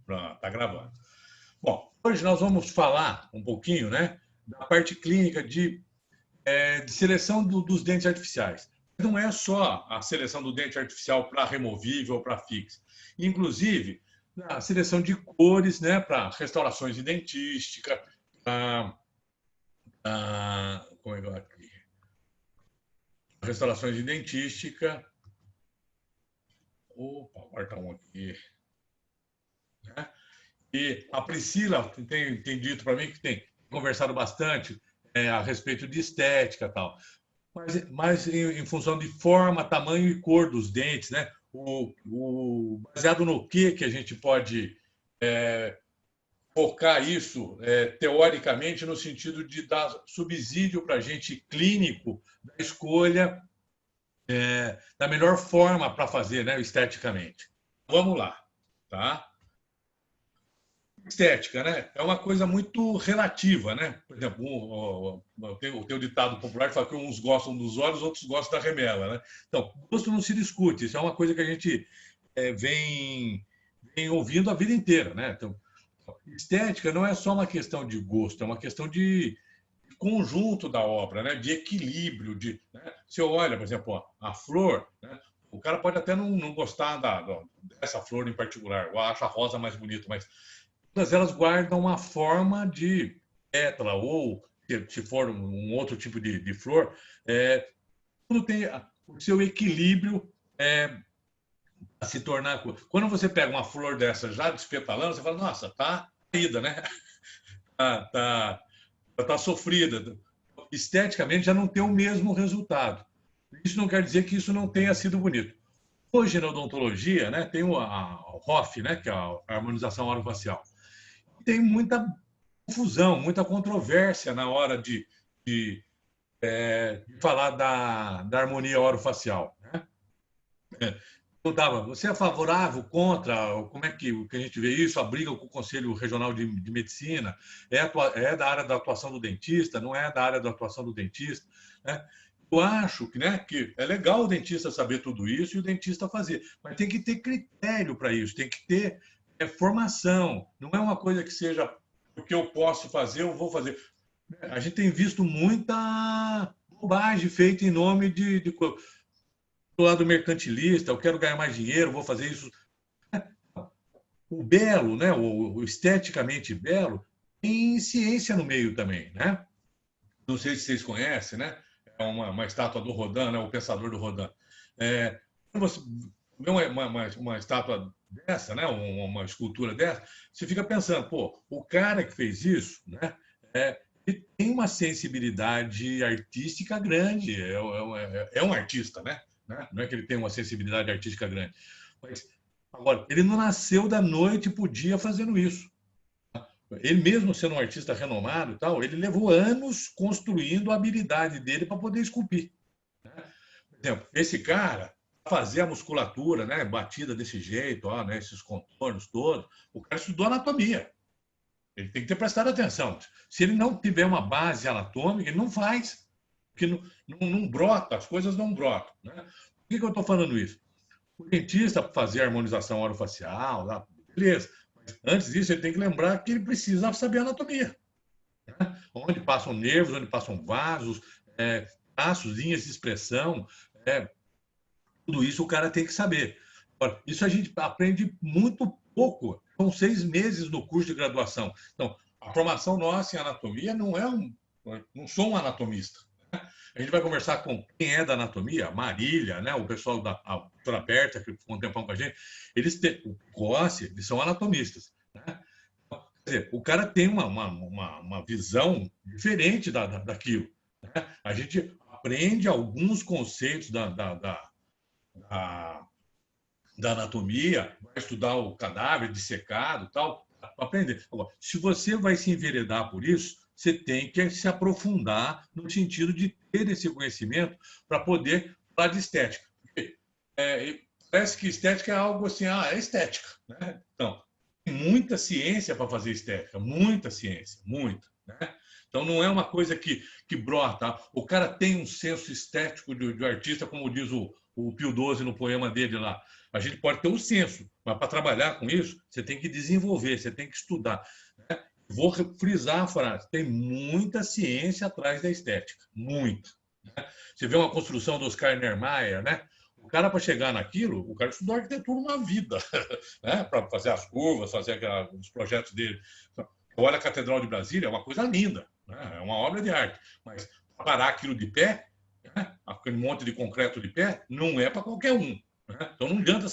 Tá gravando. Bom, hoje nós vamos falar um pouquinho, né, da parte clínica de seleção dos dentes artificiais. Não é só a seleção do dente artificial para removível ou para fixo. Inclusive, a seleção de cores, né, para restaurações de dentística, como é que vai aqui? Restaurações de dentística. Opa, corta um aqui. Né? E a Priscila tem dito para mim que tem conversado bastante a respeito de estética e tal. Mas em função de forma, tamanho e cor dos dentes, né? Baseado no que a gente pode focar isso teoricamente no sentido de dar subsídio para a gente clínico da escolha da melhor forma para fazer, né, esteticamente. Vamos lá, tá? Estética, né? É uma coisa muito relativa, né? Por exemplo, tem o ditado popular que fala que uns gostam dos olhos, outros gostam da remela, né? Então, gosto não se discute, isso é uma coisa que a gente vem ouvindo a vida inteira, né? Então, estética não é só uma questão de gosto, é uma questão de conjunto da obra, né? De equilíbrio, né? Se eu olha, por exemplo, a flor, né? O cara pode até não gostar dessa flor em particular, ou acha a rosa mais bonita, mas todas elas guardam uma forma de pétala, ou se for um outro tipo de flor, tudo tem o seu equilíbrio a se tornar. Quando você pega uma flor dessa já despetalando, você fala, nossa, tá caída, né? Tá sofrida. Esteticamente já não tem o mesmo resultado. Isso não quer dizer que isso não tenha sido bonito. Hoje, na odontologia, né, tem a HOF, né, que é a harmonização orofacial. Tem muita confusão, muita controvérsia na hora de falar da harmonia orofacial. Né? Perguntava, você é favorável, contra? Como é que a gente vê isso? A briga com o Conselho Regional de Medicina? É da área da atuação do dentista? Não é da área da atuação do dentista? Né? Eu acho que é legal o dentista saber tudo isso e o dentista fazer, mas tem que ter critério para isso, tem que ter formação. Não é uma coisa que seja o que eu posso fazer, eu vou fazer. A gente tem visto muita bobagem feita em nome do lado mercantilista, eu quero ganhar mais dinheiro, vou fazer isso. O belo, né, o esteticamente belo, tem ciência no meio também, né? Não sei se vocês conhecem, né? É uma estátua do Rodin, né? O pensador do Rodin. Quando você vê uma estátua dessa, né? Uma escultura dessa, você fica pensando, pô, o cara que fez isso, né? Ele tem uma sensibilidade artística grande, é um artista, né? Não é que ele tem uma sensibilidade artística grande. Mas, agora, ele não nasceu da noite para o dia fazendo isso. Ele mesmo sendo um artista renomado e tal, ele levou anos construindo a habilidade dele para poder esculpir. Né? Por exemplo, esse cara, fazer a musculatura, né, batida desse jeito, ó, né, esses contornos todos, o cara estudou anatomia. Ele tem que ter prestado atenção. Se ele não tiver uma base anatômica, ele não faz. Porque não brota, as coisas não brotam. Né? Por que eu estou falando isso? O dentista, para fazer a harmonização orofacial, beleza. Mas antes disso, ele tem que lembrar que ele precisa saber anatomia. Né? Onde passam nervos, onde passam vasos, traços, linhas de expressão. Tudo isso o cara tem que saber. Agora, isso a gente aprende muito pouco. São 6 meses no curso de graduação. Então, a formação nossa em anatomia não sou um anatomista. Né? A gente vai conversar com quem é da anatomia, a Marília, né? O pessoal da doutora Berta, que ficou um tempão com a gente, o Rossi, eles são anatomistas. Né? Quer dizer, o cara tem uma visão diferente daquilo. Né? A gente aprende alguns conceitos da anatomia, vai estudar o cadáver dissecado e tal, para aprender. Agora, se você vai se enveredar por isso, você tem que se aprofundar no sentido de ter esse conhecimento para poder falar de estética. Parece que estética é algo assim, é estética. Né? Então, tem muita ciência para fazer estética, muita ciência, muita. Né? Então, não é uma coisa que brota. O cara tem um senso estético de artista, como diz o Pio XII no poema dele lá. A gente pode ter o senso, mas para trabalhar com isso, você tem que desenvolver, você tem que estudar. Né? Vou frisar a frase: tem muita ciência atrás da estética, muita. Né? Você vê uma construção do Oscar Niemeyer, né? O cara, para chegar naquilo, o cara estudou arquitetura uma vida, né? Para fazer as curvas, fazer os projetos dele. Olha a Catedral de Brasília, é uma coisa linda, né? É uma obra de arte. Mas parar aquilo de pé, né? Aquele monte de concreto de pé, não é para qualquer um. Né? Então não adianta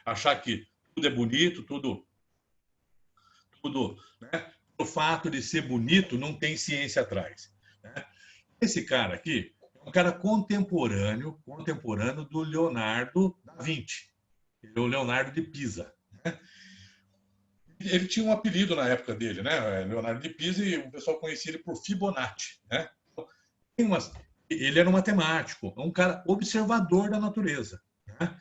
achar que tudo é bonito, tudo, né? O fato de ser bonito não tem ciência atrás. Né? Esse cara aqui é um cara contemporâneo do Leonardo da Vinci, o Leonardo de Pisa. Né? Ele tinha um apelido na época dele, né? Leonardo de Pisa, e o pessoal conhecia ele por Fibonacci. Né? Ele era um matemático, um cara observador da natureza. Né?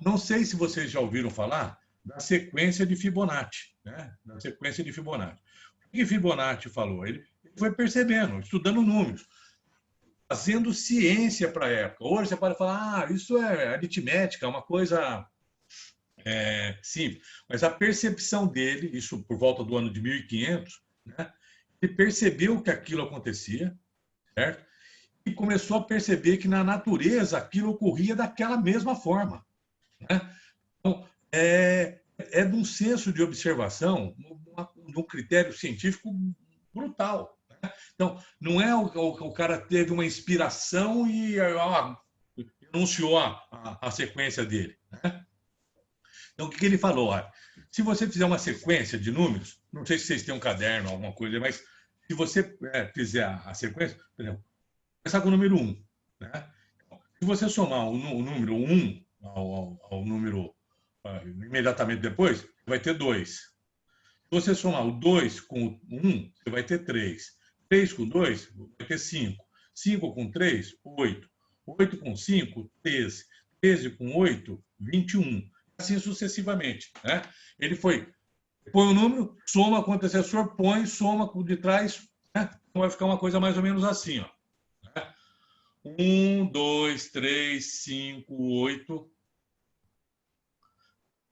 Não sei se vocês já ouviram falar da sequência de Fibonacci. Né? Da sequência de Fibonacci. O que Fibonacci falou? Ele foi percebendo, estudando números, fazendo ciência para a época. Hoje você pode falar, isso é aritmética, é uma coisa simples. Mas a percepção dele, isso por volta do ano de 1500, né? Ele percebeu que aquilo acontecia, certo? E começou a perceber que na natureza aquilo ocorria daquela mesma forma. Né? Então, é de um senso de observação, de um critério científico brutal. Né? Então, não é o cara teve uma inspiração e anunciou a sequência dele. Né? Então, o que ele falou? Olha, se você fizer uma sequência de números, não sei se vocês têm um caderno, alguma coisa, mas se você fizer a sequência, por exemplo, começar com o número 1. Né? Se você somar o número 1 ao número imediatamente depois, vai ter 2. Se você somar o 2 com o 1, você vai ter 3. 3 com 2, vai ter 5. 5 com 3, 8. 8 com 5, 13. 13 com 8, 21. Assim sucessivamente. Né? Ele põe o número, soma com o antecessor, põe, soma com o de trás. Né? Então vai ficar uma coisa mais ou menos assim. Ó. 1, 2, 3, 5, 8,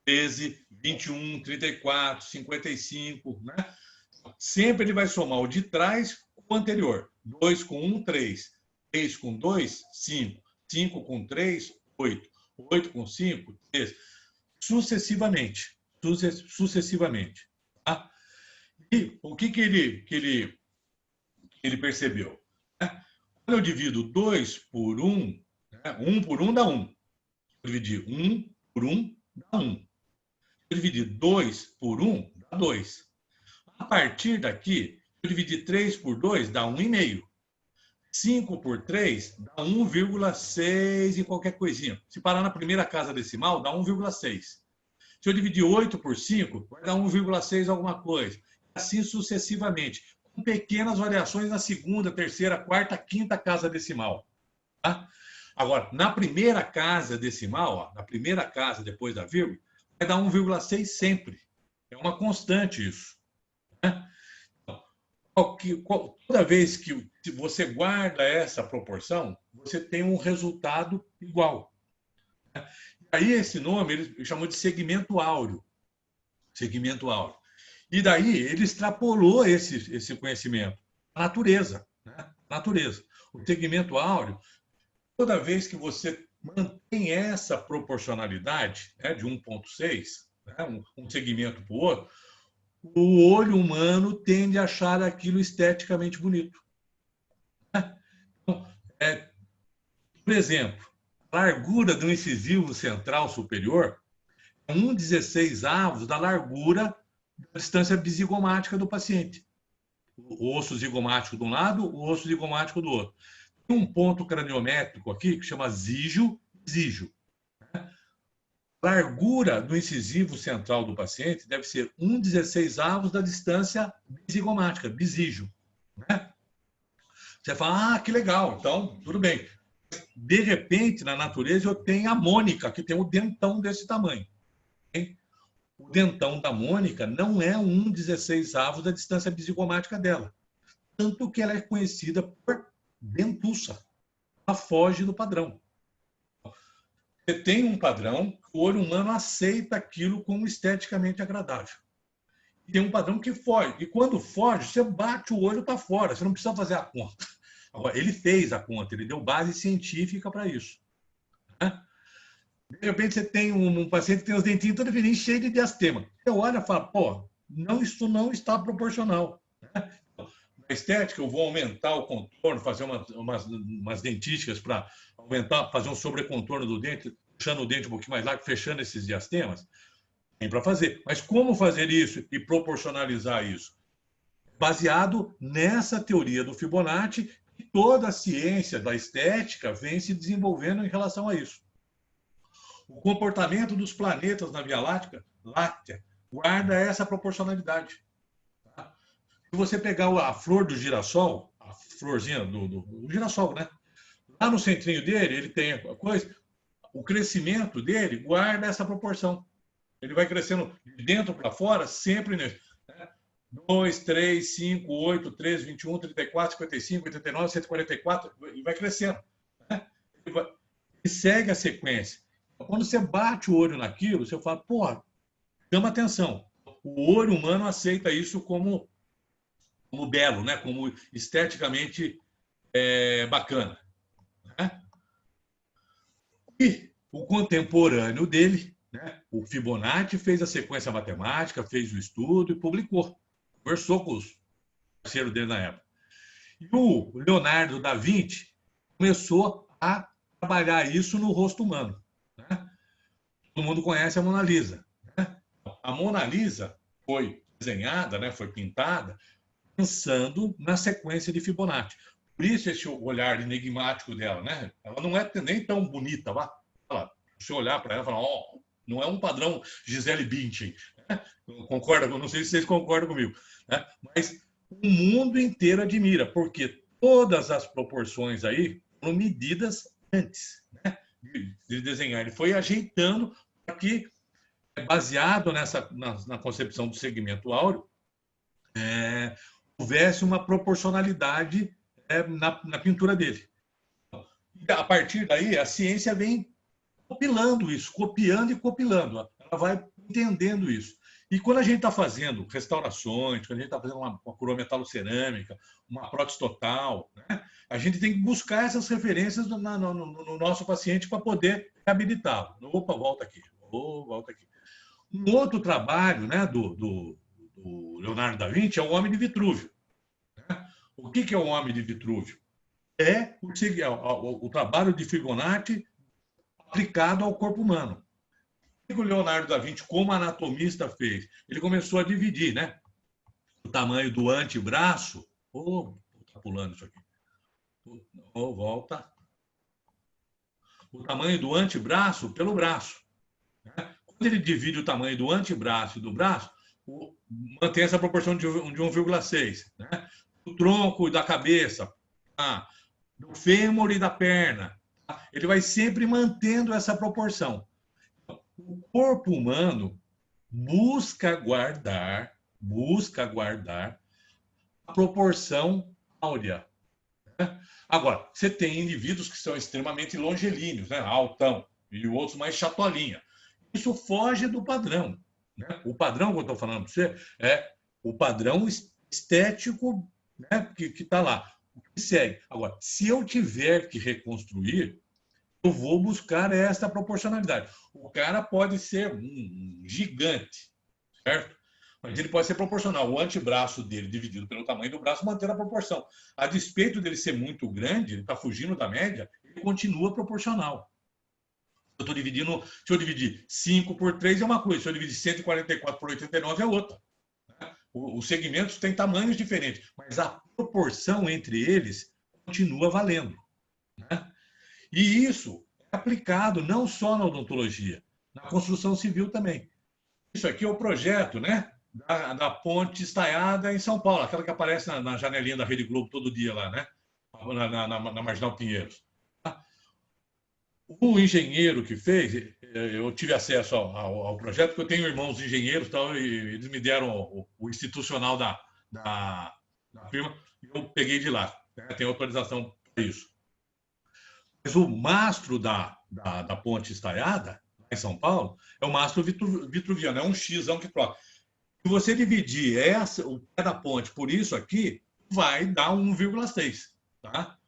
13, 21, 34, 55, né? Sempre ele vai somar o de trás com o anterior. 2 com 1, 3. 3 com 2, 5. 5 com 3, 8. 8 com 5, 13. Sucessivamente. Sucessivamente. Tá? E o que ele percebeu? Quando eu divido 2 por 1, 1 por 1 dá 1. Eu dividi 1 por 1 dá 1. Eu dividi 2 por 1 dá 2. A partir daqui, eu dividi 3 por 2 dá 1,5. 5 por 3 dá 1,6 e qualquer coisinha. Se parar na primeira casa decimal, dá 1,6. Se eu dividir 8 por 5, vai dar 1,6 alguma coisa. Assim sucessivamente, com pequenas variações na segunda, terceira, quarta, quinta casa decimal. Tá? Agora, na primeira casa decimal, na primeira casa depois da vírgula, vai dar 1,6 sempre. É uma constante isso. Né? Toda vez que você guarda essa proporção, você tem um resultado igual. Aí esse nome ele chamou de segmento áureo. Segmento áureo. E daí ele extrapolou esse conhecimento. A natureza. Né? Natureza. O segmento áureo, toda vez que você mantém essa proporcionalidade, né, de 1,6, né, um segmento para o outro, o olho humano tende a achar aquilo esteticamente bonito. Então, por exemplo, a largura do incisivo central superior é 1/16 da largura da distância bizigomática do paciente. O osso zigomático de um lado, o osso zigomático do outro. Tem um ponto craniométrico aqui que chama zígio. A largura do incisivo central do paciente deve ser 1/16 da distância bizigomática, bisígio. Né? Você fala, que legal, então tudo bem. De repente, na natureza, eu tenho a mônica, que tem o dentão desse tamanho. O dentão da mônica não é 1/16 da distância bizigomática dela. Tanto que ela é conhecida por dentuça. Ela foge do padrão. Você tem um padrão, O olho humano aceita aquilo como esteticamente agradável. E tem um padrão que foge. E quando foge, você bate o olho, está fora. Você não precisa fazer a conta. Agora, ele fez a conta, ele deu base científica para isso. Né? De repente, você tem um paciente que tem os dentinhos todos fininhos, cheios de diastema. Você olha e fala, pô, não, isso não está proporcional. Né? Na estética, eu vou aumentar o contorno, fazer umas dentísticas para aumentar, fazer um sobrecontorno do dente, puxando o dente um pouquinho mais largo, fechando esses diastemas. Tem para fazer. Mas como fazer isso e proporcionalizar isso? Baseado nessa teoria do Fibonacci, e toda a ciência da estética vem se desenvolvendo em relação a isso. O comportamento dos planetas na Via Láctea guarda essa proporcionalidade. Tá? Se você pegar a flor do girassol, a florzinha do girassol, né? Lá no centrinho dele, ele tem a coisa, o crescimento dele guarda essa proporção. Ele vai crescendo de dentro para fora, sempre nesse. 2, 3, 5, 8, 13, 21, 34, 55, 89, 144, e vai crescendo. Né? Ele segue a sequência. Quando você bate o olho naquilo, você fala, pô, chama atenção. O olho humano aceita isso como belo, né? Como esteticamente bacana. Né? E o contemporâneo dele, né? O Fibonacci, fez a sequência matemática, fez o estudo e publicou. Conversou com os parceiros dele na época. E o Leonardo da Vinci começou a trabalhar isso no rosto humano. Né? Todo mundo conhece a Mona Lisa. Né? A Mona Lisa foi desenhada, né, foi pintada, pensando na sequência de Fibonacci. Por isso esse olhar enigmático dela. Né? Ela não é nem tão bonita. Se olhar para ela e falar, oh, não é um padrão Gisele Bündchen. Né? Concorda? Não sei se vocês concordam comigo. Né? Mas o mundo inteiro admira, porque todas as proporções aí foram medidas antes, né, de desenhar. Ele foi ajeitando para que, baseado na concepção do segmento áureo, houvesse uma proporcionalidade na pintura dele. E, a partir daí, a ciência vem compilando isso, copiando e compilando. Ela vai entendendo isso. E quando a gente está fazendo restaurações, quando a gente está fazendo uma corometalocerâmica, uma prótese total, né, a gente tem que buscar essas referências no nosso paciente para poder reabilitá-lo. Opa, volta aqui. Volta aqui. Um outro trabalho, né, do Leonardo da Vinci é o Homem de Vitrúvio. Né? O que é o Homem de Vitrúvio? É o trabalho de Fibonacci aplicado ao corpo humano. O que o Leonardo da Vinci, como anatomista, fez? Ele começou a dividir, né, o tamanho do antebraço. Está pulando isso aqui. Volta. O tamanho do antebraço pelo braço. Né? Quando ele divide o tamanho do antebraço e do braço, mantém essa proporção de 1,6. Né? O tronco e da cabeça, do fêmur e da perna. Ele vai sempre mantendo essa proporção. O corpo humano busca guardar a proporção áurea. Né? Agora, você tem indivíduos que são extremamente longilíneos, né? Altão, e outros mais chatolinha. Isso foge do padrão. Né? O padrão que eu estou falando para você é o padrão estético, né, que está lá. O que segue. Agora, se eu tiver que reconstruir, eu vou buscar essa proporcionalidade. O cara pode ser um gigante, certo? Mas ele pode ser proporcional. O antebraço dele dividido pelo tamanho do braço mantendo a proporção. A despeito dele ser muito grande, ele está fugindo da média, ele continua proporcional. Eu estou dividindo, se eu dividir 5 por 3 é uma coisa, se eu dividir 144 por 89 é outra. Os segmentos têm tamanhos diferentes, mas a proporção entre eles continua valendo. Né? E isso é aplicado não só na odontologia, na construção civil também. Isso aqui é o projeto, né, da ponte estaiada em São Paulo, aquela que aparece na janelinha da Rede Globo todo dia lá, né, na Marginal Pinheiros. O engenheiro que fez, eu tive acesso ao projeto, porque eu tenho irmãos engenheiros, tal, e eles me deram o institucional da firma, e eu peguei de lá. Né, tem autorização para isso. Mas o mastro da ponte estaiada, em São Paulo, é o mastro vitruviano, é um xão que troca. Se você dividir o pé da ponte por isso aqui, vai dar 1,6, tá?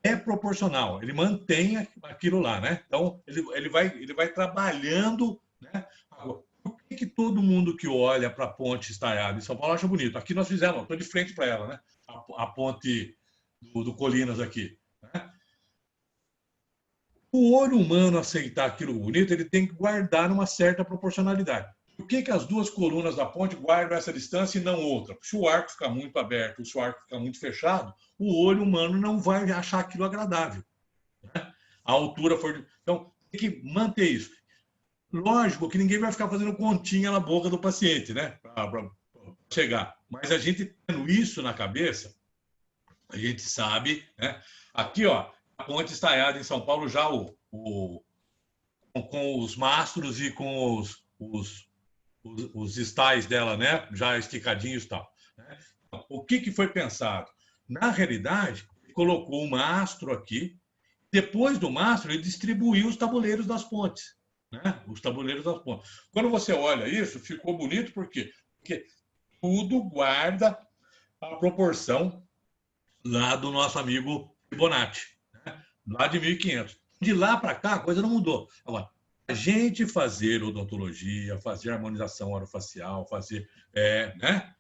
É proporcional, ele mantém aquilo lá, né? Então, ele vai trabalhando, né? Agora, por que todo mundo que olha para a ponte estaiada em São Paulo acha bonito? Aqui nós fizemos, estou de frente para ela, né? A ponte do Colinas aqui. Né? O olho humano aceitar aquilo bonito, ele tem que guardar uma certa proporcionalidade. Por que as duas colunas da ponte guardam essa distância e não outra? Se o arco ficar muito aberto, se o arco ficar muito fechado, o olho humano não vai achar aquilo agradável. Né? A altura for. Então, tem que manter isso. Lógico que ninguém vai ficar fazendo continha na boca do paciente, né? Para chegar. Mas a gente tendo isso na cabeça, a gente sabe, né? Aqui, ó, a ponte estaiada em São Paulo já com os mastros e com os estais dela, né? Já esticadinhos e tal. Né? O que foi pensado? Na realidade, colocou o mastro aqui, depois do mastro, ele distribuiu os tabuleiros das pontes. Né? Os tabuleiros das pontes. Quando você olha isso, ficou bonito, por quê? Porque tudo guarda a proporção lá do nosso amigo Fibonacci, né? Lá de 1500. De lá para cá, a coisa não mudou. Agora, a gente fazer odontologia, fazer harmonização orofacial, fazer né?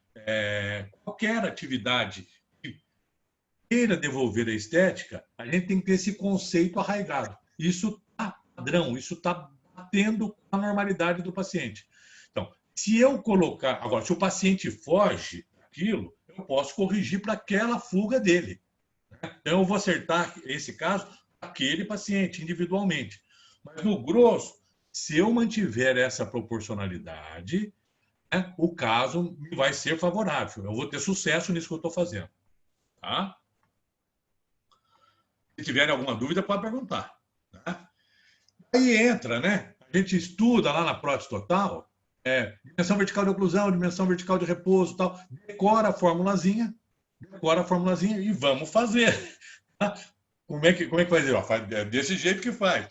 Qualquer atividade que queira devolver a estética, a gente tem que ter esse conceito arraigado. Isso está padrão, isso está batendo com a normalidade do paciente. Então, se eu colocar... Agora, se o paciente foge daquilo, eu posso corrigir para aquela fuga dele. Então, eu vou acertar, esse caso, aquele paciente individualmente. Mas, no grosso, se eu mantiver essa proporcionalidade, né, o caso vai ser favorável. Eu vou ter sucesso nisso que eu estou fazendo. Tá? Se tiverem alguma dúvida, pode perguntar. Tá? Aí entra, né? A gente estuda lá na prótese total, dimensão vertical de oclusão, dimensão vertical de repouso, tal. Decora a formulazinha e vamos fazer. Tá? Como é que vai fazer? É desse jeito que faz.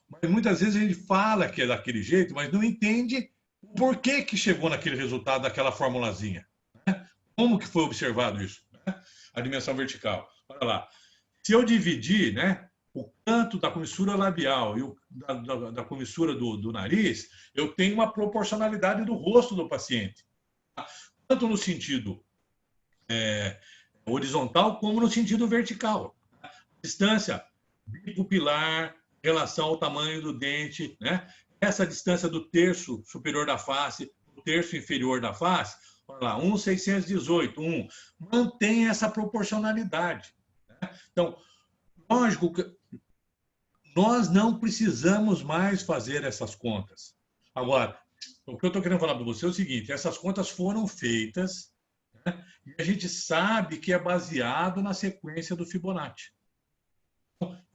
Mas muitas vezes a gente fala que é daquele jeito, mas não entende o porquê que chegou naquele resultado daquela formulazinha. Né? Como que foi observado isso? Né? A dimensão vertical. Olha lá. Se eu dividir, né, o canto da comissura labial e da comissura do nariz, eu tenho uma proporcionalidade do rosto do paciente. Tanto no sentido horizontal como no sentido vertical. Distância bipupilar, relação ao tamanho do dente, né? Essa distância do terço superior da face, do terço inferior da face, olha lá, 1,618, 1. Mantém essa proporcionalidade. Né? Então, lógico que nós não precisamos mais fazer essas contas. Agora, o que eu estou querendo falar para você é o seguinte, essas contas foram feitas, né? E a gente sabe que é baseado na sequência do Fibonacci.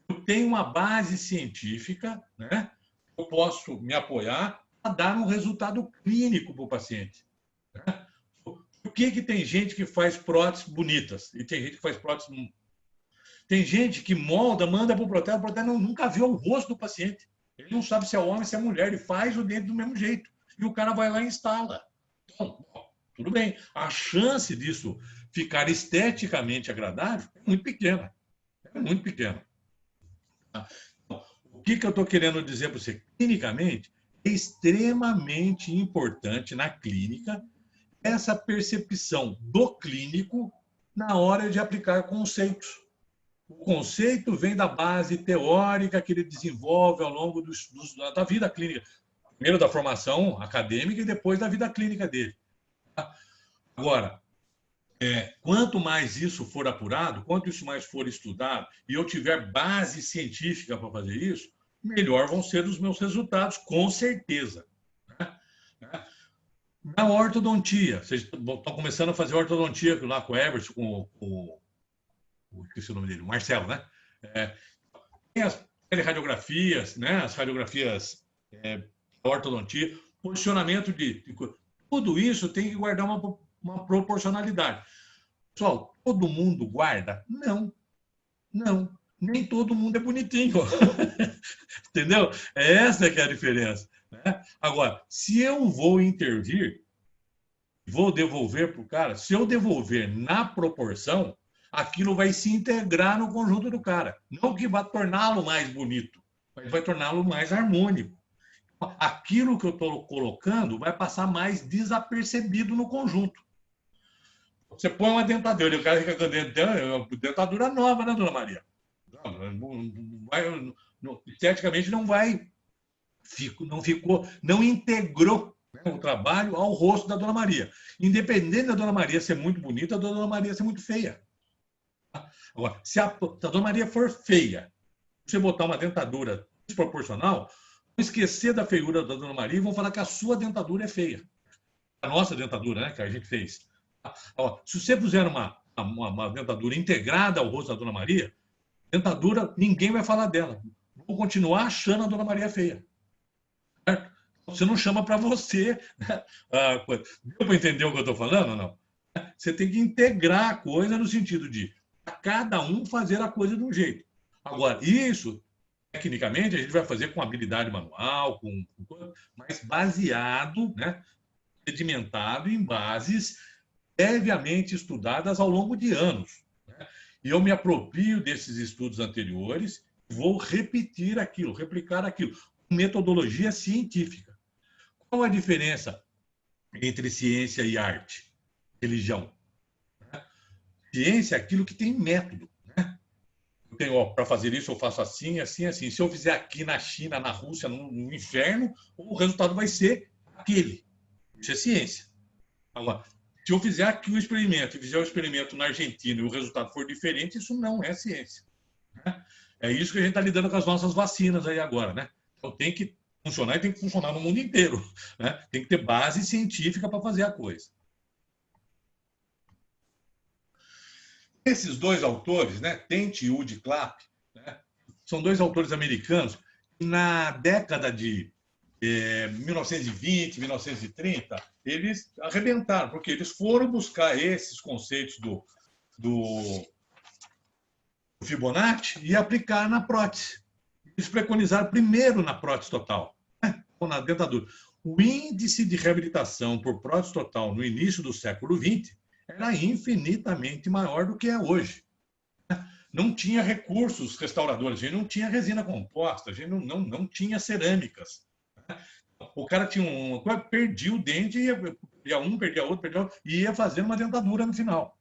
Eu tenho uma base científica, né? Eu posso me apoiar a dar um resultado clínico para o paciente. Né? Por que tem gente que faz próteses bonitas e tem gente que faz próteses... Tem gente que molda, manda para o protese nunca viu o rosto do paciente. Ele não sabe se é homem, se é mulher, ele faz o dente do mesmo jeito. E o cara vai lá e instala. Então, tudo bem. A chance disso ficar esteticamente agradável é muito pequena. É muito pequena. O que eu estou querendo dizer para você? Clinicamente, é extremamente importante na clínica essa percepção do clínico na hora de aplicar conceitos. O conceito vem da base teórica que ele desenvolve ao longo da vida clínica. Primeiro da formação acadêmica e depois da vida clínica dele. Agora, quanto mais isso for apurado, quanto isso mais for estudado, e eu tiver base científica para fazer isso, melhor vão ser os meus resultados, com certeza. Na ortodontia, vocês estão começando a fazer ortodontia lá com o Everson, esqueci o nome dele, o Marcelo, né? Tem as radiografias, né? As radiografias ortodontia, posicionamento de... Tudo isso tem que guardar uma proporcionalidade. Pessoal, todo mundo guarda? Não. Não. nem todo mundo é bonitinho. Entendeu? Essa que é a diferença. Né? Agora, se eu vou intervir, vou devolver para o cara, se eu devolver na proporção, aquilo vai se integrar no conjunto do cara. Não que vá torná-lo mais bonito, mas vai torná-lo mais harmônico. Aquilo que eu estou colocando vai passar mais desapercebido no conjunto. Você põe uma dentadura e o cara fica com a dentadura nova, né, dona Maria? Esteticamente não vai, não ficou, não integrou, né, o trabalho ao rosto da dona Maria. Independente da dona Maria ser muito bonita, da dona Maria ser muito feia. Agora, se a dona Maria for feia, você botar uma dentadura desproporcional, vão esquecer da feiura da dona Maria e vão falar que a sua dentadura é feia. A nossa dentadura, né, que a gente fez. Se você puser uma dentadura integrada ao rosto da dona Maria, dentadura, ninguém vai falar dela. Vou continuar achando a dona Maria feia. Certo? Você não chama para você. Né? Deu para entender o que eu estou falando ou não? Você tem que integrar a coisa no sentido de cada um fazer a coisa de um jeito. Agora, isso, tecnicamente, a gente vai fazer com habilidade manual, mas baseado, né, sedimentado em bases previamente estudadas ao longo de anos. Né? E eu me aproprio desses estudos anteriores, vou repetir aquilo, replicar aquilo, com metodologia científica. Qual a diferença entre ciência e arte? Religião. Né? Ciência é aquilo que tem método. Né? Eu tenho, para fazer isso, eu faço assim, assim, assim. Se eu fizer aqui na China, na Rússia, no inferno, o resultado vai ser aquele. Isso é ciência. Agora, se eu fizer aqui um experimento e fizer um experimento na Argentina e o resultado for diferente, isso não é ciência. Né? É isso que a gente está lidando com as nossas vacinas aí agora. Né? Então tem que funcionar e tem que funcionar no mundo inteiro. Né? Tem que ter base científica para fazer a coisa. Esses dois autores, né, Tent e Woody Clapp, né, são dois autores americanos que na década de 1920, 1930, eles arrebentaram, porque eles foram buscar esses conceitos do Fibonacci e aplicar na prótese. Eles preconizaram primeiro na prótese total, né, ou na dentadura. O índice de reabilitação por prótese total no início do século XX era infinitamente maior do que é hoje. Não tinha recursos restauradores, a gente não tinha resina composta, a gente não tinha cerâmicas. O cara tinha perdia o dente, perdia um, perdia outro, e ia fazendo uma dentadura no final.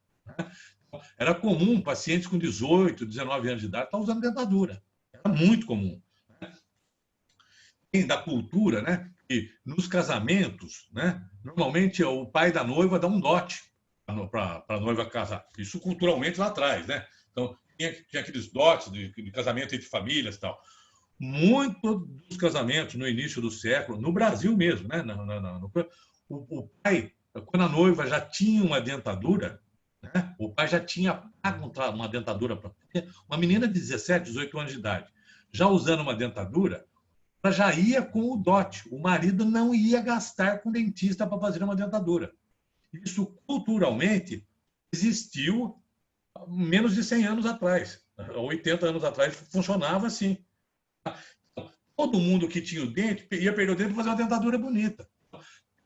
Era comum pacientes com 18, 19 anos de idade estar usando dentadura. Era muito comum. Da cultura, né? E nos casamentos, né? Normalmente o pai da noiva dá um dote para a noiva casar. Isso culturalmente lá atrás, né? Então, tinha aqueles dotes de casamento entre famílias e tal. Muitos dos casamentos no início do século, no Brasil mesmo, né? O pai, quando a noiva já tinha uma dentadura, né? O pai já tinha pago uma dentadura para uma menina de 17, 18 anos de idade, já usando uma dentadura, ela já ia com o dote. O marido não ia gastar com dentista para fazer uma dentadura. Isso, culturalmente, existiu menos de 100 anos atrás. 80 anos atrás, funcionava assim. Todo mundo que tinha o dente ia perder o dente para fazer uma dentadura bonita.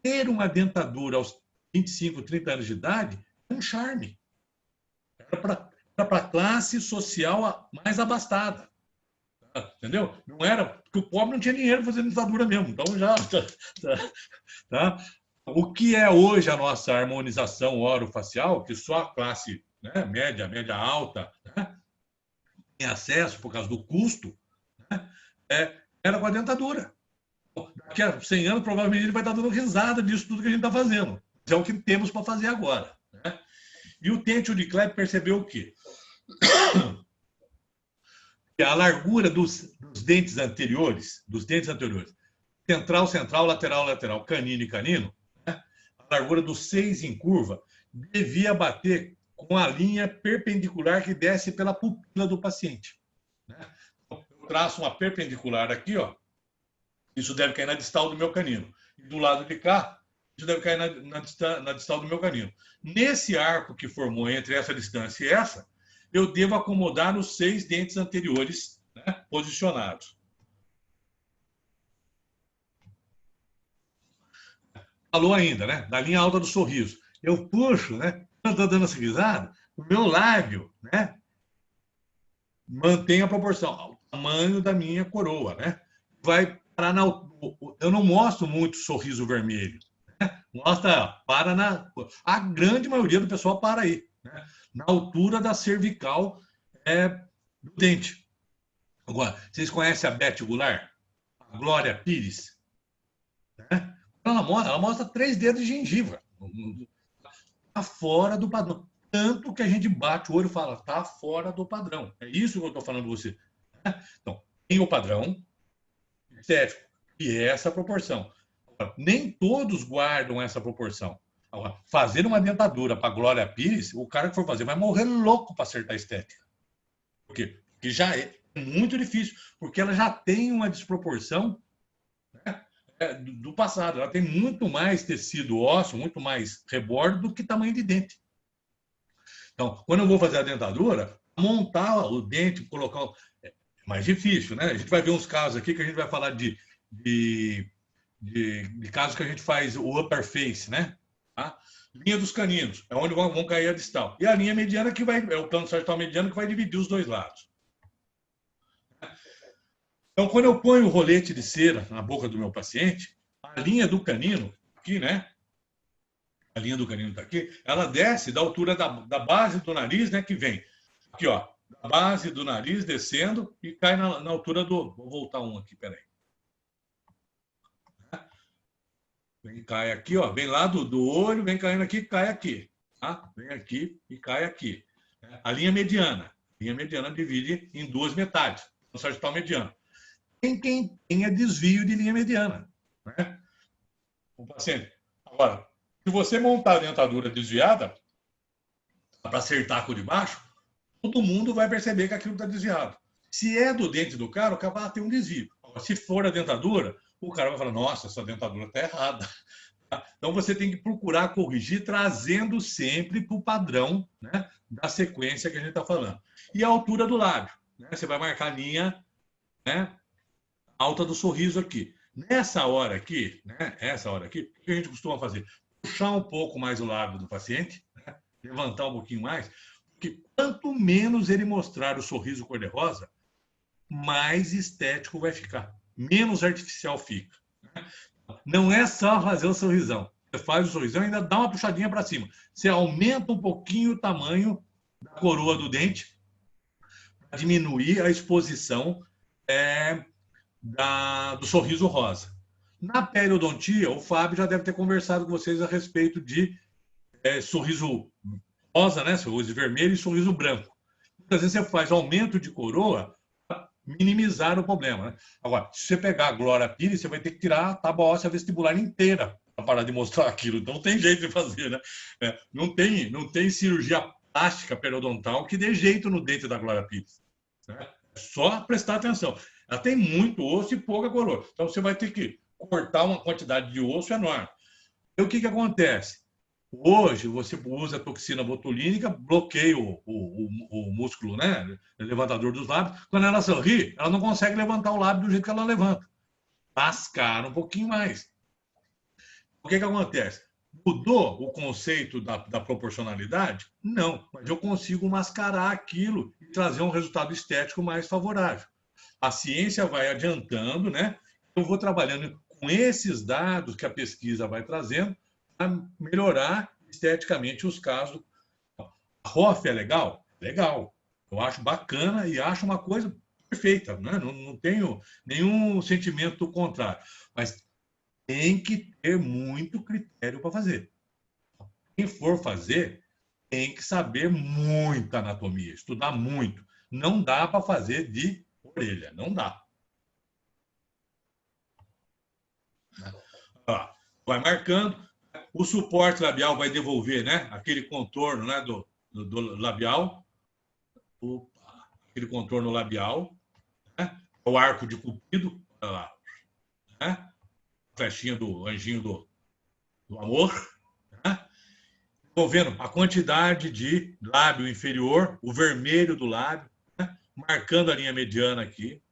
Ter uma dentadura aos 25, 30 anos de idade é um charme. Era para a classe social mais abastada. Entendeu? Não era, porque o pobre não tinha dinheiro para fazer dentadura mesmo. Então já. Tá? O que é hoje a nossa harmonização orofacial, que só a classe, né, média alta, né, tem acesso por causa do custo, né, era com a dentadura. Daqui a 100 anos, provavelmente, ele vai estar dando risada disso tudo que a gente está fazendo. É o que temos para fazer agora. Né? E o Tent de Clapp percebeu o quê? Que a largura dos dentes anteriores, central, lateral, canino e canino, né? A largura dos 6 em curva devia bater com a linha perpendicular que desce pela pupila do paciente. Né? Eu traço uma perpendicular aqui, ó. Isso deve cair na distal do meu canino. E do lado de cá, isso deve cair na distal do meu canino. Nesse arco que formou entre essa distância e essa, eu devo acomodar os 6 dentes anteriores, né, posicionados. Falou ainda, né, da linha alta do sorriso. Eu puxo, né, quando estou dando essa risada, o meu lábio, né, mantém a proporção ao tamanho da minha coroa, né? Vai parar na... Eu não mostro muito sorriso vermelho. Mostra, para na... A grande maioria do pessoal para aí, né? Na altura da cervical do dente. Agora, vocês conhecem a Beth Goulart? A Glória Pires? Né? Ela mostra 3 dedos de gengiva. Está fora do padrão. Tanto que a gente bate o olho e fala, está fora do padrão. É isso que eu estou falando para você. Então, tem o padrão estético, e é essa proporção. Agora, nem todos guardam essa proporção. Agora, fazer uma dentadura para Glória Pires, o cara que for fazer vai morrer louco para acertar a estética. Por quê? Porque já é muito difícil, porque ela já tem uma desproporção, né, do passado. Ela tem muito mais tecido ósseo, muito mais rebordo do que tamanho de dente. Então, quando eu vou fazer a dentadura, montar o dente, colocar... É mais difícil, né? A gente vai ver uns casos aqui que a gente vai falar de casos que a gente faz o upper face, né? Tá? Linha dos caninos, é onde vão cair a distal. E a linha mediana que vai, é o plano sagittal mediano que vai dividir os 2 lados. Então, quando eu ponho o rolete de cera na boca do meu paciente, a linha do canino, aqui, né? A linha do canino está aqui, ela desce da altura da base do nariz, né? Que vem aqui, ó, da base do nariz descendo e cai na altura do... Vou voltar um aqui, peraí. Vem, cai aqui, ó, vem lá do olho, vem caindo aqui, cai aqui. Tá? Vem aqui e cai aqui. A linha mediana. A linha mediana divide em 2 metades. O sagittal mediano. Tem quem tenha desvio de linha mediana. Né? O paciente. Agora, se você montar a dentadura desviada, para acertar com o de baixo, todo mundo vai perceber que aquilo está desviado. Se é do dente do cara, o cara vai ter um desvio. Se for a dentadura, o cara vai falar, nossa, essa dentadura está errada. Então, você tem que procurar corrigir, trazendo sempre para o padrão, né, da sequência que a gente está falando. E a altura do lábio. Né? Você vai marcar a linha, né, alta do sorriso aqui. Nessa hora aqui, né, essa hora aqui, o que a gente costuma fazer? Puxar um pouco mais o lábio do paciente, né, levantar um pouquinho mais, porque quanto menos ele mostrar o sorriso cor-de-rosa, mais estético vai ficar, menos artificial fica. Né? Não é só fazer o sorrisão. Você faz o sorrisão e ainda dá uma puxadinha para cima. Você aumenta um pouquinho o tamanho da coroa do dente para diminuir a exposição do sorriso rosa. Na periodontia, o Fábio já deve ter conversado com vocês a respeito de sorriso rosa, né? Sorriso vermelho e sorriso branco. Muitas vezes você faz aumento de coroa para minimizar o problema. Né? Agora, se você pegar a Glória Pires, você vai ter que tirar a tábua óssea vestibular inteira para parar de mostrar aquilo. Então, não tem jeito de fazer, né? Não tem cirurgia plástica periodontal que dê jeito no dente da Glória Pires. Né? É só prestar atenção. Ela tem muito osso e pouca coroa. Então, você vai ter que cortar uma quantidade de osso enorme. E o que acontece? Hoje, você usa a toxina botulínica, bloqueia o músculo, né, levantador dos lábios. Quando ela sorri, ela não consegue levantar o lábio do jeito que ela levanta. Mascara um pouquinho mais. O que acontece? Mudou o conceito da proporcionalidade? Não, mas eu consigo mascarar aquilo e trazer um resultado estético mais favorável. A ciência vai adiantando, né? Eu vou trabalhando com esses dados que a pesquisa vai trazendo para melhorar esteticamente os casos. A ROF é legal? Legal. Eu acho bacana e acho uma coisa perfeita. Né? Não tenho nenhum sentimento contrário. Mas tem que ter muito critério para fazer. Quem for fazer, tem que saber muita anatomia, estudar muito. Não dá para fazer de orelha, não dá. Vai marcando, o suporte labial vai devolver, né? Aquele contorno, né? do labial. Opa, aquele contorno labial. Né? O arco de cupido. Olha lá. Né? A flechinha do anjinho do amor. Né? Estou vendo a quantidade de lábio inferior, o vermelho do lábio, né? Marcando a linha mediana aqui.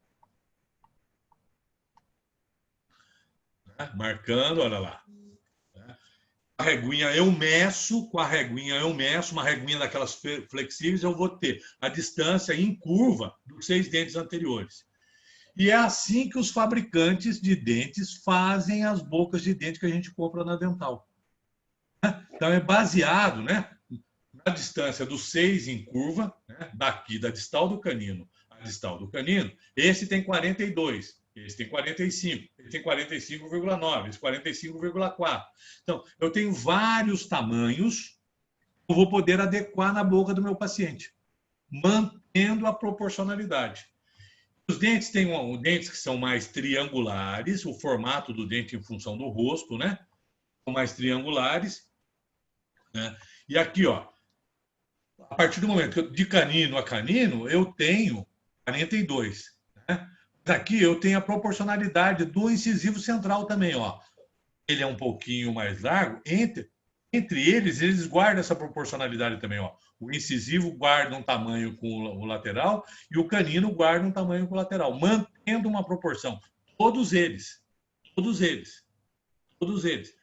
Né? Marcando, olha lá. A reguinha eu meço, com a reguinha eu meço, uma reguinha daquelas flexíveis, eu vou ter a distância em curva dos 6 dentes anteriores. E é assim que os fabricantes de dentes fazem as bocas de dente que a gente compra na dental. Então, é baseado, né, na distância dos 6 em curva, né, daqui da distal do canino à distal do canino. Esse tem 42, esse tem 45, esse tem 45,9, esse 45,4. Então, eu tenho vários tamanhos que eu vou poder adequar na boca do meu paciente, mantendo a proporcionalidade. Os dentes têm dentes que são mais triangulares, o formato do dente em função do rosto, né? São mais triangulares. Né? E aqui, ó, a partir do momento que eu, de canino a canino, eu tenho 42. Né? Mas aqui eu tenho a proporcionalidade do incisivo central também, ó. Ele é um pouquinho mais largo. Entre eles guardam essa proporcionalidade também, ó. O incisivo guarda um tamanho com o lateral e o canino guarda um tamanho com o lateral, mantendo uma proporção. Todos eles. Todos eles. Todos eles.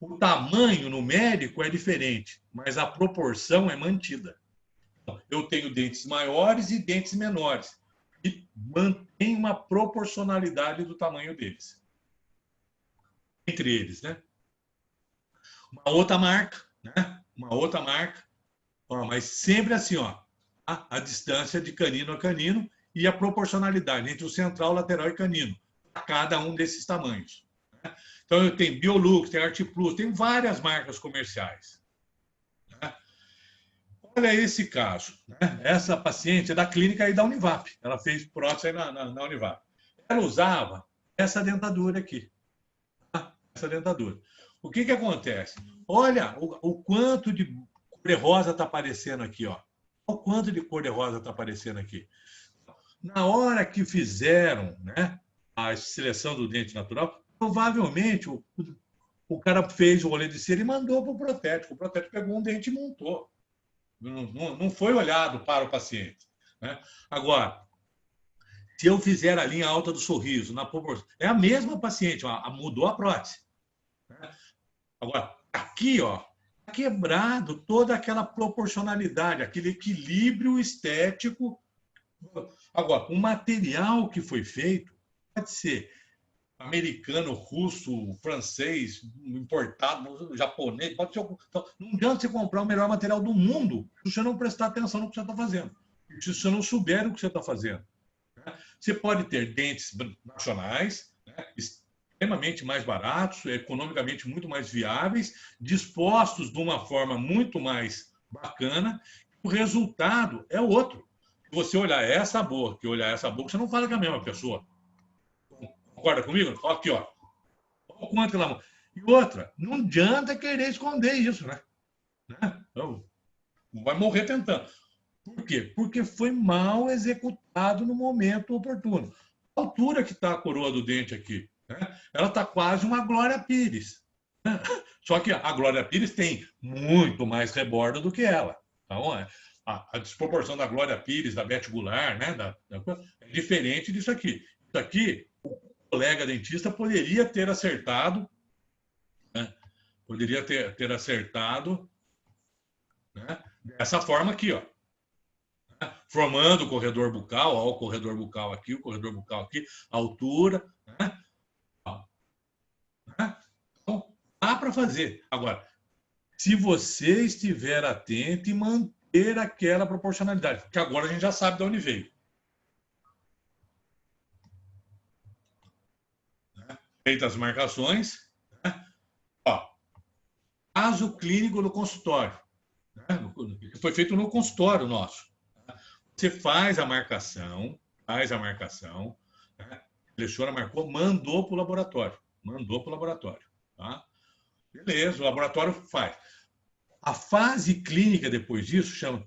O tamanho numérico é diferente, mas a proporção é mantida. Eu tenho dentes maiores e dentes menores. E mantém uma proporcionalidade do tamanho deles. Entre eles, né? Uma outra marca, né? Uma outra marca. Ó, mas sempre assim, ó, a distância de canino a canino e a proporcionalidade entre o central, lateral e canino, a cada um desses tamanhos. Né? Então, eu tenho Biolux, tem Art Plus, tem várias marcas comerciais. Né? Olha esse caso. Né? Essa paciente é da clínica aí da Univap. Ela fez prótese aí na Univap. Ela usava essa dentadura aqui. Tá? Essa dentadura. O que acontece? Olha o quanto de cor-de-rosa está aparecendo aqui, ó. Olha o quanto de cor-de-rosa está aparecendo aqui. Na hora que fizeram, né, a seleção do dente natural, provavelmente o cara fez o rolê de cera e mandou para o protético. O protético pegou um dente e montou. Não foi olhado para o paciente. Né? Agora, se eu fizer a linha alta do sorriso, na proporção, é a mesma paciente, ó, mudou a prótese. Né? Agora, aqui, ó, quebrado toda aquela proporcionalidade, aquele equilíbrio estético. Agora, o material que foi feito pode ser americano, russo, francês, importado, japonês, pode ser. Então, não adianta você comprar o melhor material do mundo se você não prestar atenção no que você está fazendo. Se você não souber o que você está fazendo. Você pode ter dentes nacionais, né, extremamente mais baratos, economicamente muito mais viáveis, dispostos de uma forma muito mais bacana. O resultado é outro. Se você olhar essa boca e olhar essa boca, você não fala com a mesma pessoa. Concorda comigo? Olha aqui, ó. Olha o quanto ela... E outra, não adianta querer esconder isso, né? Então, vai morrer tentando. Por quê? Porque foi mal executado no momento oportuno. A altura que está a coroa do dente aqui, né? Ela está quase uma Glória Pires. Né? Só que a Glória Pires tem muito mais reborda do que ela. Então, a desproporção da Glória Pires, da Beth Goulart, né? É diferente disso aqui. Isso aqui, o colega dentista poderia ter acertado, né? Poderia ter acertado, né? Dessa forma aqui, ó. Formando o corredor bucal, ó, o corredor bucal aqui, o corredor bucal aqui, a altura. Né? Então, dá para fazer. Agora, se você estiver atento e manter aquela proporcionalidade, porque agora a gente já sabe de onde veio. Feitas as marcações. Né? Ó, caso clínico no consultório. Né? Que foi feito no consultório nosso. Você faz a marcação, né? Seleciona, marcou, mandou para o laboratório. Tá? Beleza, o laboratório faz. A fase clínica depois disso chama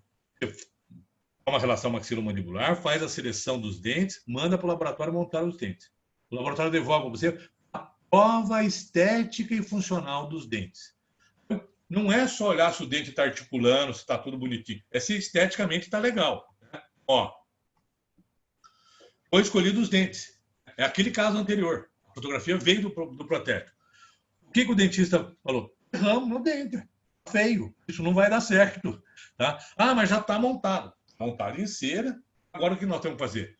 uma relação maxilomandibular, faz a seleção dos dentes, manda para o laboratório montar os dentes. O laboratório devolve para você a prova estética e funcional dos dentes. não é só olhar se o dente está articulando, se está tudo bonitinho, é se esteticamente está legal. Né? Ó, foi escolhido os dentes. É aquele caso anterior. A fotografia veio do protético. O que o dentista falou? Erramos no dente. Feio. Isso não vai dar certo. Tá? Ah, mas já está montado. Montado em cera. Agora o que nós temos que fazer?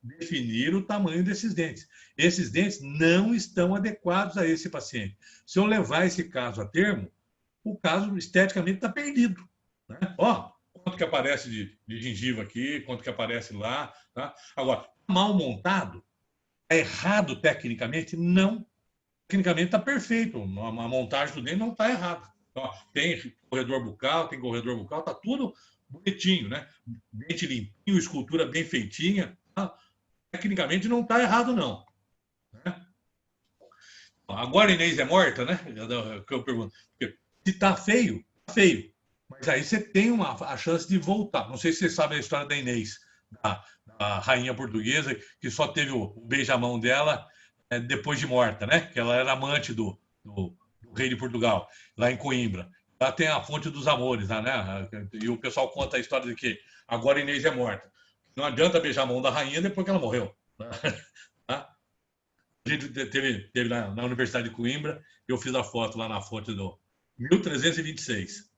Definir o tamanho desses dentes. Esses dentes não estão adequados a esse paciente. Se eu levar esse caso a termo, o caso esteticamente está perdido. Né? Ó, quanto que aparece de gengiva aqui, quanto que aparece lá. Tá? Agora, mal montado, é errado tecnicamente? Não. Tecnicamente está perfeito. A montagem do dente não está errada. Ó, tem corredor bucal, está tudo bonitinho, né? Dente limpinho, escultura bem feitinha. Tá? Tecnicamente não está errado, não. Né? Agora a Inês é morta, né? Que eu pergunto. Se está feio, está feio. Mas aí você tem a chance de voltar. Não sei se você sabe a história da Inês, da rainha portuguesa, que só teve o beijamão dela depois de morta, né? Que ela era amante do rei de Portugal, lá em Coimbra. Lá tem a fonte dos amores, né? E o pessoal conta a história de que agora a Inês é morta. Não adianta beijar a mão da rainha depois que ela morreu. Tá? A gente teve na Universidade de Coimbra, eu fiz a foto lá na fonte do 1326.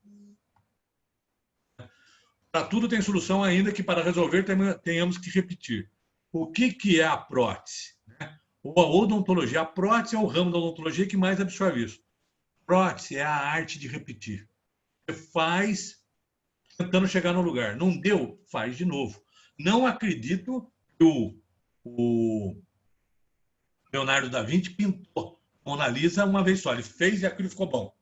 Para tudo tem solução, ainda que para resolver tenhamos que repetir. O que é a prótese? Ou a odontologia. A prótese é o ramo da odontologia que mais absorve isso. Prótese é a arte de repetir. Você faz tentando chegar no lugar. Não deu? Faz de novo. Não acredito que o Leonardo da Vinci pintou Mona Lisa uma vez só. Ele fez e aquilo ficou bom.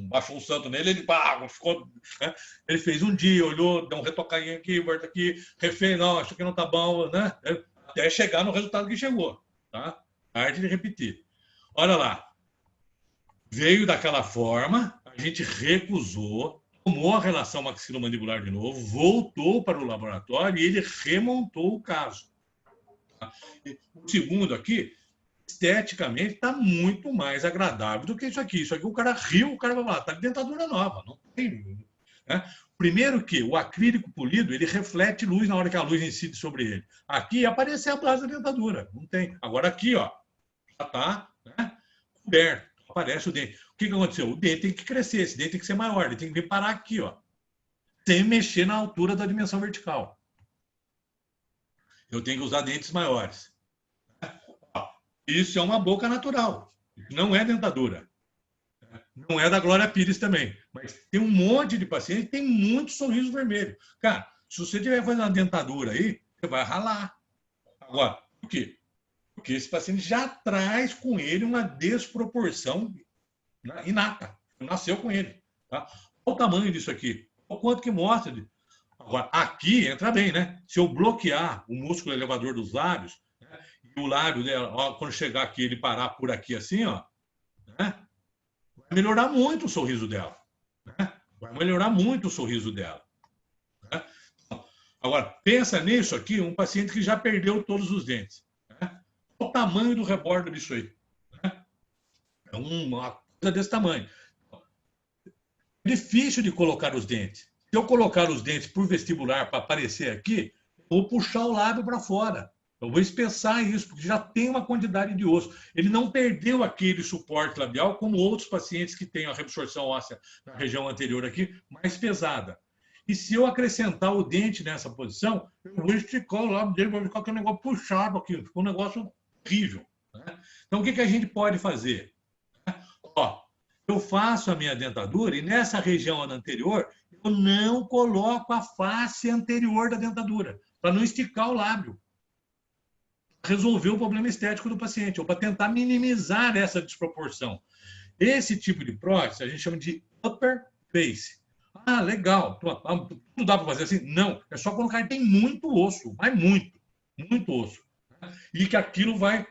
Baixou um santo nele, ele ficou. Né? Ele fez um dia, olhou, deu um retocadinho aqui, volta aqui, refez, não, acho que não tá bom, né? Até chegar no resultado que chegou. Tá? A arte de repetir. Olha lá. Veio daquela forma, a gente recusou, tomou a relação maxilomandibular de novo, voltou para o laboratório e ele remontou o caso. Tá? O segundo aqui, esteticamente, está muito mais agradável do que isso aqui. Isso aqui o cara riu, o cara vai falar, está de dentadura nova. Não tem, né? Primeiro que o acrílico polido, ele reflete luz na hora que a luz incide sobre ele. Aqui aparece a base da dentadura. Não tem. Agora aqui, ó, já está, né, coberto. Aparece o dente. O que aconteceu? O dente tem que crescer, esse dente tem que ser maior, ele tem que vir parar aqui, ó, sem mexer na altura da dimensão vertical. Eu tenho que usar dentes maiores. Isso é uma boca natural, não é dentadura. Não é da Glória Pires também. Mas tem um monte de paciente que tem muito sorriso vermelho. Cara, se você estiver fazendo uma dentadura aí, você vai ralar. Agora, por quê? Porque esse paciente já traz com ele uma desproporção inata. Nasceu com ele. Tá? Olha o tamanho disso aqui. Olha o quanto que mostra. Agora, aqui entra bem, né? Se eu bloquear o músculo elevador dos lábios, né, e o lábio dela, ó, quando chegar aqui, ele parar por aqui assim, ó, né, vai melhorar muito o sorriso dela. Né? Vai melhorar muito o sorriso dela. Né? Agora, pensa nisso aqui, um paciente que já perdeu todos os dentes. O tamanho do rebordo disso aí. Né? É uma coisa desse tamanho. É difícil de colocar os dentes. Se eu colocar os dentes por vestibular para aparecer aqui, eu vou puxar o lábio para fora. Eu vou espessar isso, porque já tem uma quantidade de osso. Ele não perdeu aquele suporte labial como outros pacientes que têm a reabsorção óssea na região anterior aqui, mais pesada. E se eu acrescentar o dente nessa posição, eu vou esticar o lábio dele, vai ficar aquele negócio puxado aqui, ficou um negócio horrível. Né? Então, o que a gente pode fazer? Ó, eu faço a minha dentadura e nessa região anterior, eu não coloco a face anterior da dentadura, para não esticar o lábio. Resolver o problema estético do paciente, ou para tentar minimizar essa desproporção. Esse tipo de prótese a gente chama de upper face. Ah, legal. Tudo dá para fazer assim? Não. É só quando o cara tem muito osso, mas muito osso. E que aquilo vai...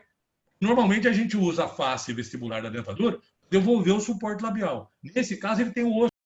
Normalmente a gente usa a face vestibular da dentadura para devolver o suporte labial. Nesse caso, ele tem o osso